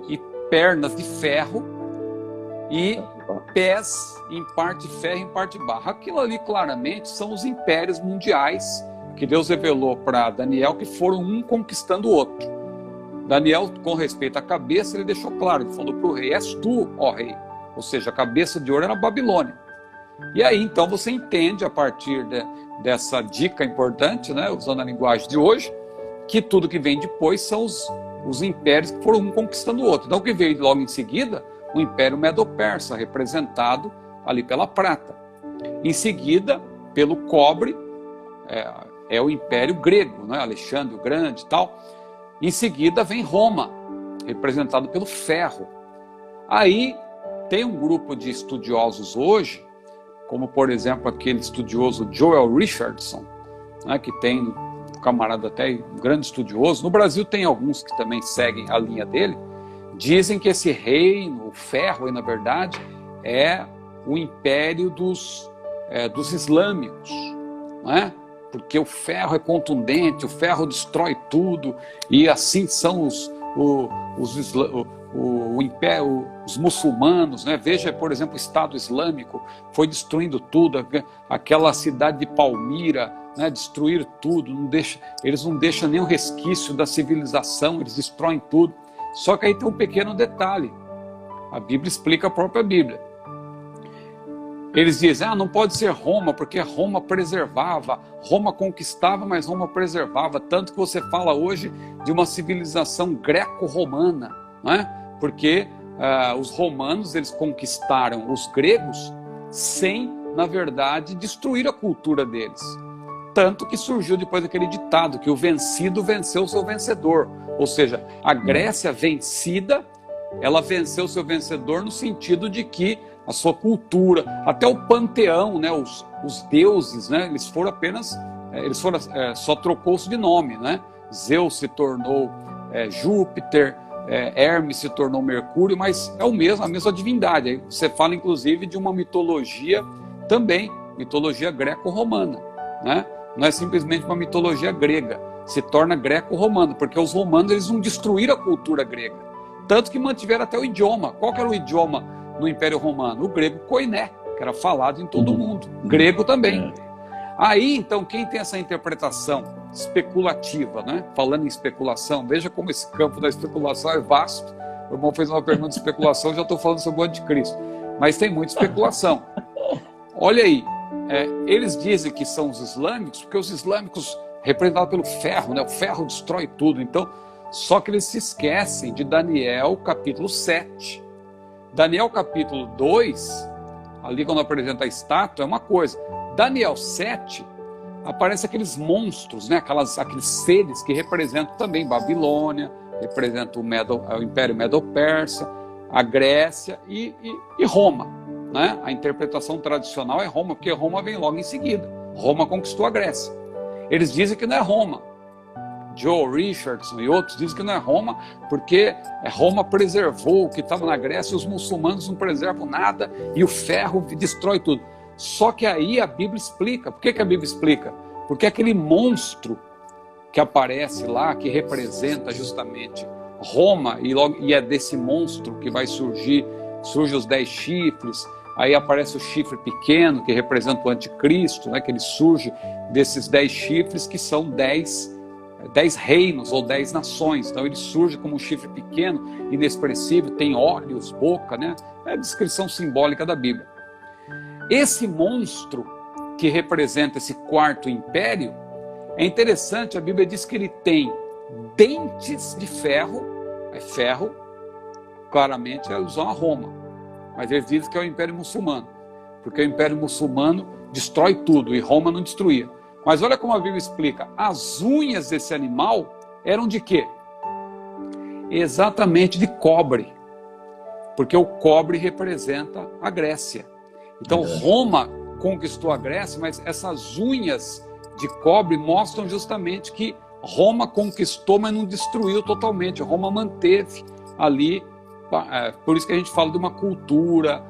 E pernas de ferro e pés em parte ferro e em parte barro. Aquilo ali claramente são os impérios mundiais que Deus revelou para Daniel, que foram um conquistando o outro. Daniel, com respeito à cabeça, ele deixou claro, ele falou para o rei: és tu, ó rei. Ou seja, a cabeça de ouro era a Babilônia. E aí então você entende, a partir dessa dica importante, né, usando a linguagem de hoje, que tudo que vem depois são os impérios que foram um conquistando o outro. Então o que veio logo em seguida, o Império Medo-Persa, representado ali pela prata. Em seguida, pelo cobre, é o Império Grego, né? Alexandre o Grande e tal. Em seguida vem Roma, representado pelo ferro. Aí tem um grupo de estudiosos hoje, como por exemplo aquele estudioso Joel Richardson, né, que tem camarada até um grande estudioso, no Brasil tem alguns que também seguem a linha dele, dizem que esse reino, o ferro, aí, na verdade, é o império dos islâmicos, não é? Porque o ferro é contundente, o ferro destrói tudo, e assim são os muçulmanos, né? Veja, por exemplo, o Estado Islâmico foi destruindo tudo, aquela cidade de Palmira, né? Destruíram tudo, eles não deixam nenhum resquício da civilização, eles destroem tudo. Só que aí tem um pequeno detalhe, a Bíblia explica, a própria Bíblia. Eles dizem, não pode ser Roma, porque Roma preservava, Roma conquistava, mas Roma preservava, tanto que você fala hoje de uma civilização greco-romana, né? Porque os romanos, eles conquistaram os gregos sem, na verdade, destruir a cultura deles. Tanto que surgiu depois aquele ditado, que o vencido venceu o seu vencedor, ou seja, a Grécia vencida, ela venceu o seu vencedor no sentido de que a sua cultura, até o panteão, né, os deuses, né, eles foram só trocou-se de nome, né? Zeus se tornou Júpiter, Hermes se tornou Mercúrio, mas é a mesma divindade. Aí você fala inclusive de uma mitologia também, mitologia greco-romana, né? Não é simplesmente uma mitologia grega, se torna greco-romana, porque os romanos, eles não destruíram a cultura grega, tanto que mantiveram até o idioma. Qual que era o idioma no Império Romano? O grego koiné, que era falado em todo o mundo, grego também. Aí, então, quem tem essa interpretação especulativa, né? Falando em especulação, veja como esse campo da especulação é vasto. O irmão fez uma pergunta de especulação, já estou falando sobre o anticristo, mas tem muita especulação. Olha aí, eles dizem que são os islâmicos, porque os islâmicos, representados pelo ferro, né? O ferro destrói tudo. Então, só que eles se esquecem de Daniel capítulo 7. Daniel capítulo 2, ali quando apresenta a estátua, é uma coisa. Daniel 7, aparece aqueles monstros, né? Aqueles seres que representam também Babilônia, representam o Império Medo-Persa, a Grécia e Roma, né? A interpretação tradicional é Roma, porque Roma vem logo em seguida. Roma conquistou a Grécia. Eles dizem que não é Roma. Joe Richardson e outros dizem que não é Roma, porque Roma preservou o que estava na Grécia, e os muçulmanos não preservam nada, e o ferro destrói tudo. Só que aí a Bíblia explica. Por que a Bíblia explica? Porque aquele monstro que aparece lá, que representa justamente Roma, e é desse monstro que vai surgem os 10 chifres, aí aparece o chifre pequeno, que representa o anticristo, né, que ele surge desses 10 chifres, que são 10 reinos ou 10 nações. Então ele surge como um chifre pequeno, inexpressível, tem olhos, boca, né? É a descrição simbólica da Bíblia. Esse monstro que representa esse quarto império, é interessante, a Bíblia diz que ele tem dentes de ferro, ferro, claramente é alusão a Roma, mas eles dizem que é o Império Muçulmano, porque o Império Muçulmano destrói tudo e Roma não destruía. Mas olha como a Bíblia explica, as unhas desse animal eram de quê? Exatamente de cobre, porque o cobre representa a Grécia. Então Roma conquistou a Grécia, mas essas unhas de cobre mostram justamente que Roma conquistou, mas não destruiu totalmente. Roma manteve ali, por isso que a gente fala de uma cultura,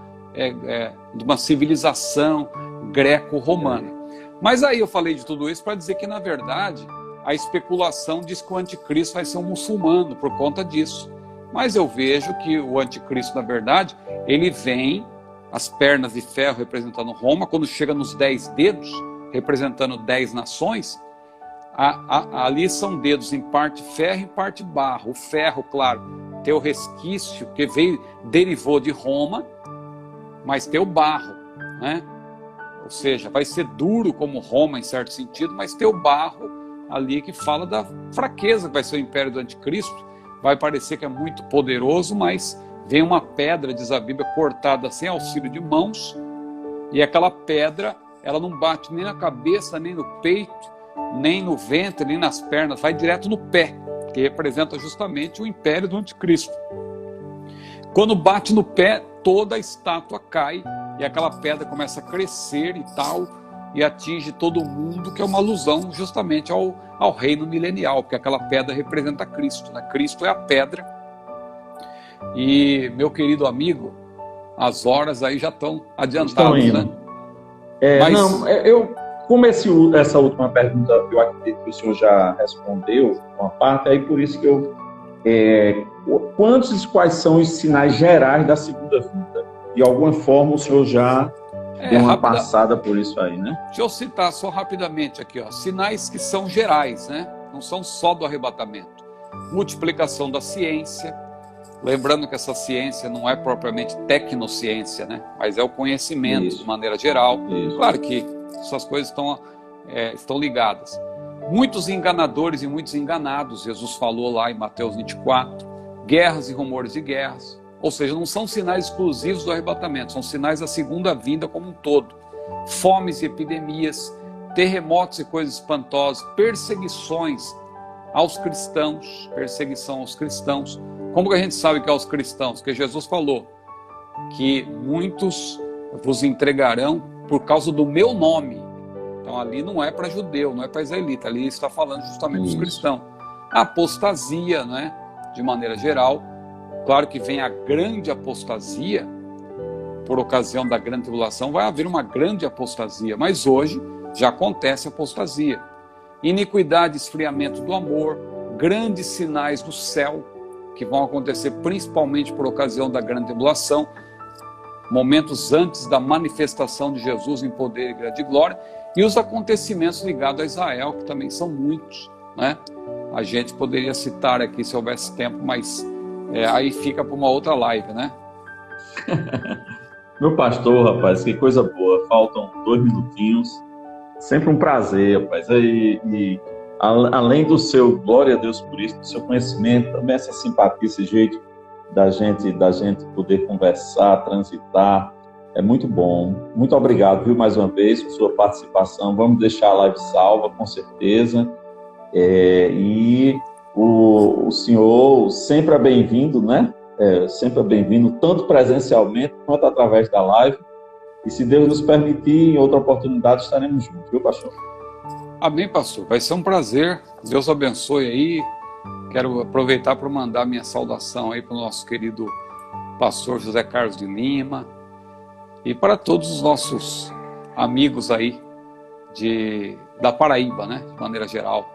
de uma civilização greco-romana. Mas aí eu falei de tudo isso para dizer que, na verdade, a especulação diz que o anticristo vai ser um muçulmano por conta disso. Mas eu vejo que o anticristo, na verdade, ele vem, as pernas de ferro representando Roma, quando chega nos 10 dedos, representando 10 nações, ali são dedos em parte ferro e em parte barro. O ferro, claro, tem o resquício que derivou de Roma, mas tem o barro, né? Ou seja, vai ser duro como Roma em certo sentido, mas tem o barro ali que fala da fraqueza que vai ser o império do anticristo. Vai parecer que é muito poderoso, mas vem uma pedra, diz a Bíblia, cortada sem auxílio de mãos, e aquela pedra, ela não bate nem na cabeça, nem no peito, nem no ventre, nem nas pernas, vai direto no pé, que representa justamente o império do anticristo. Quando bate no pé, toda a estátua cai, e aquela pedra começa a crescer e tal, e atinge todo mundo, que é uma alusão justamente ao reino milenial, porque aquela pedra representa Cristo, né? Cristo é a pedra. E, meu querido amigo, as horas aí já estão adiantadas, né? Como essa última pergunta eu acredito que o senhor já respondeu uma parte, aí por isso que quais são os sinais gerais da segunda vinda? De alguma forma o senhor já deu uma passada por isso aí, né? Deixa eu citar só rapidamente aqui, ó, sinais que são gerais, né? Não são só do arrebatamento. Multiplicação da ciência, lembrando que essa ciência não é propriamente tecnociência, né? Mas é o conhecimento de maneira geral. Claro que essas coisas estão ligadas. Muitos enganadores e muitos enganados, Jesus falou lá em Mateus 24, guerras e rumores de guerras, ou seja, não são sinais exclusivos do arrebatamento, são sinais da segunda vinda como um todo. Fomes e epidemias, terremotos e coisas espantosas, perseguição aos cristãos. Como que a gente sabe que é aos cristãos? Porque Jesus falou que muitos vos entregarão por causa do meu nome. Então ali não é para judeu, não é para israelita, ali está falando justamente dos cristãos. A apostasia, né, de maneira geral. Claro que vem a grande apostasia, por ocasião da grande tribulação, vai haver uma grande apostasia, mas hoje já acontece a apostasia. Iniquidade, esfriamento do amor, grandes sinais do céu, que vão acontecer principalmente por ocasião da grande tribulação, momentos antes da manifestação de Jesus em poder e grande glória, e os acontecimentos ligados a Israel, que também são muitos, né? A gente poderia citar aqui se houvesse tempo, mas aí fica para uma outra live, né? Meu pastor, rapaz, que coisa boa, faltam 2 minutinhos, sempre um prazer, rapaz, e além do seu, glória a Deus por isso, do seu conhecimento, também essa simpatia, esse jeito da gente poder conversar, transitar, é muito bom. Muito obrigado, viu, mais uma vez, por sua participação. Vamos deixar a live salva, com certeza. E o senhor sempre é bem-vindo, né? Sempre é bem-vindo, tanto presencialmente quanto através da live. E se Deus nos permitir, em outra oportunidade, estaremos juntos, viu, pastor? Amém, pastor. Vai ser um prazer. Deus abençoe aí. Quero aproveitar para mandar minha saudação aí para o nosso querido pastor José Carlos de Lima e para todos os nossos amigos aí da Paraíba, né, de maneira geral.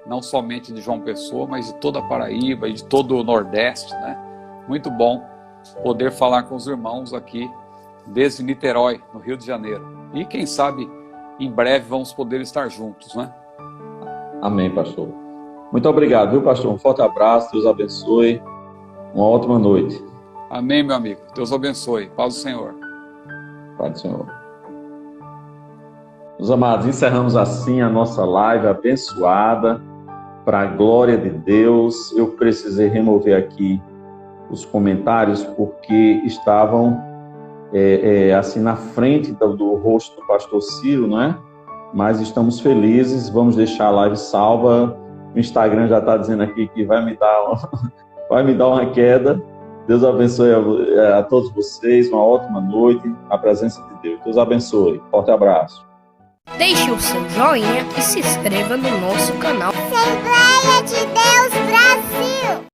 Não somente de João Pessoa, mas de toda a Paraíba e de todo o Nordeste, né? Muito bom poder falar com os irmãos aqui desde Niterói, no Rio de Janeiro. E quem sabe, em breve, vamos poder estar juntos, né? Amém, pastor. Muito obrigado, viu, pastor? Um forte abraço, Deus abençoe. Uma ótima noite. Amém, meu amigo. Deus abençoe. Paz do Senhor. Paz do Senhor. Meus amados, encerramos assim a nossa live abençoada, para a glória de Deus. Eu precisei remover aqui os comentários, porque estavam assim na frente do rosto do pastor Ciro, não é? Mas estamos felizes, vamos deixar a live salva. O Instagram já está dizendo aqui que vai me dar uma queda. Deus abençoe a todos vocês, uma ótima noite, a presença de Deus. Deus abençoe. Forte abraço. Deixe o seu joinha e se inscreva no nosso canal. Assembleia de Deus Brasil.